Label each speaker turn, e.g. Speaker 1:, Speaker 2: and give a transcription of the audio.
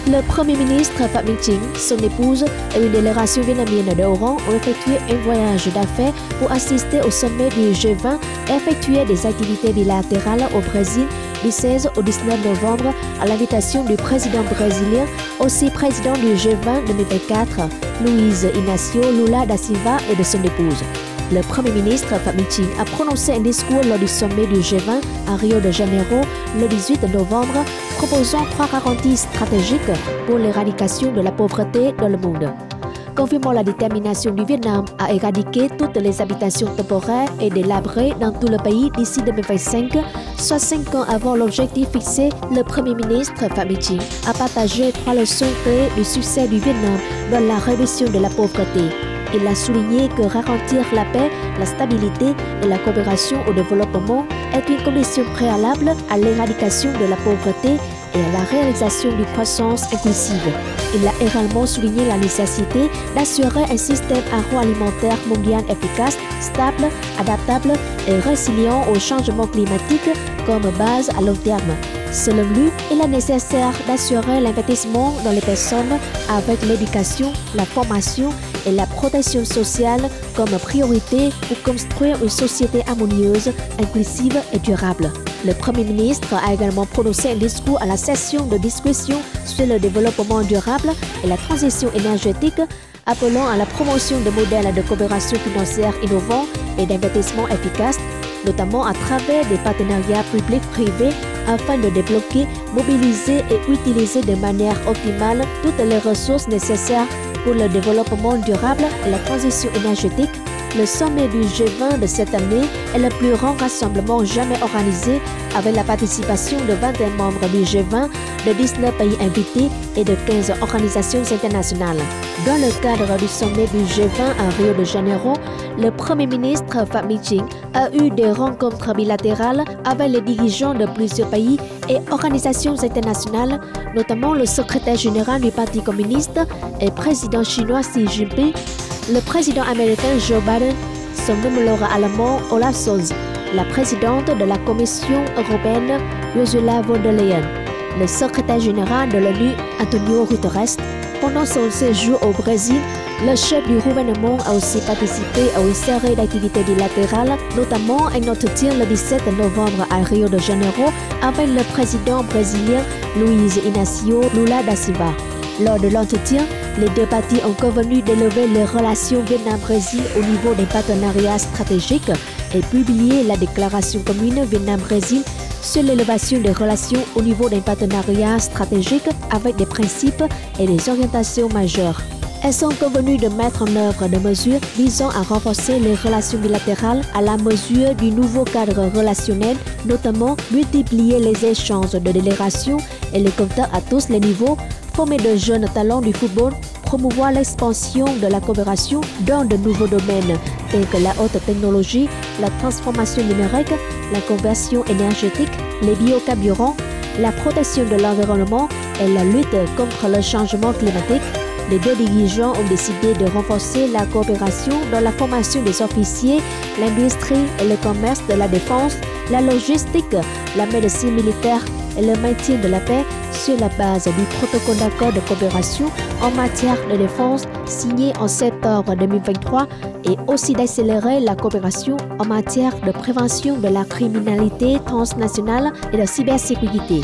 Speaker 1: Le Premier ministre Phạm Minh Chính, son épouse et une délégation vietnamienne de haut rang ont effectué un voyage d'affaires pour assister au sommet du G20 et effectuer des activités bilatérales au Brésil du 16 au 19 novembre à l'invitation du président brésilien, aussi président du G20 2024, Luiz Inácio Lula da Silva et de son épouse. Le Premier ministre Phạm Minh Chính a prononcé un discours lors du sommet du G20 à Rio de Janeiro le 18 novembre, proposant 3 garanties stratégiques pour l'éradication de la pauvreté dans le monde. Confirmant la détermination du Vietnam à éradiquer toutes les habitations temporaires et délabrées dans tout le pays d'ici 2025, soit 5 ans avant l'objectif fixé, le Premier ministre Phạm Minh Chính a partagé 3 leçons clés du succès du Vietnam dans la réduction de la pauvreté. Il a souligné que garantir la paix, la stabilité et la coopération au développement est une condition préalable à l'éradication de la pauvreté et à la réalisation d'une croissance inclusive. Il a également souligné la nécessité d'assurer un système agroalimentaire mondial efficace, stable, adaptable et résilient au changement climatique comme base à long terme. Selon lui, il est nécessaire d'assurer l'investissement dans les personnes avec l'éducation, la formation et la protection sociale comme priorité pour construire une société harmonieuse, inclusive et durable. Le Premier ministre a également prononcé un discours à la session de discussion sur le développement durable et la transition énergétique, appelant à la promotion de modèles de coopération financière innovants et d'investissement efficaces, notamment à travers des partenariats publics-privés afin de débloquer, mobiliser et utiliser de manière optimale toutes les ressources nécessaires pour le développement durable et la transition énergétique. Le sommet du G20 de cette année est le plus grand rassemblement jamais organisé avec la participation de 21 membres du G20, de 19 pays invités et de 15 organisations internationales. Dans le cadre du sommet du G20 à Rio de Janeiro, le Premier ministre Phạm Minh Chính a eu des rencontres bilatérales avec les dirigeants de plusieurs pays et organisations internationales, notamment le secrétaire général du Parti communiste et président chinois Xi Jinping, le président américain Joe Biden, son homologue allemand Olaf Scholz, la présidente de la Commission européenne Ursula von der Leyen, le secrétaire général de l'ONU Antonio Guterres. Pendant son séjour au Brésil, le chef du gouvernement a aussi participé à une série d'activités bilatérales, notamment un entretien le 17 novembre à Rio de Janeiro avec le président brésilien Luiz Inácio Lula da Silva. Lors de l'entretien, les deux parties ont convenu d'élever les relations Vietnam-Brésil au niveau des partenariats stratégiques et publier la déclaration commune Vietnam-Brésil sur l'élévation des relations au niveau d'un partenariat stratégique avec des principes et des orientations majeures. Elles sont convenues de mettre en œuvre des mesures visant à renforcer les relations bilatérales à la mesure du nouveau cadre relationnel, notamment multiplier les échanges de délégations et les contacts à tous les niveaux, former de jeunes talents du football, promouvoir l'expansion de la coopération dans de nouveaux domaines tels que la haute technologie, la transformation numérique, la conversion énergétique, les biocarburants, la protection de l'environnement et la lutte contre le changement climatique. Les deux dirigeants ont décidé de renforcer la coopération dans la formation des officiers, l'industrie et le commerce de la défense, la logistique, la médecine militaire et le maintien de la paix sur la base du protocole d'accord de coopération en matière de défense signé en septembre 2023 et aussi d'accélérer la coopération en matière de prévention de la criminalité transnationale et de cybersécurité.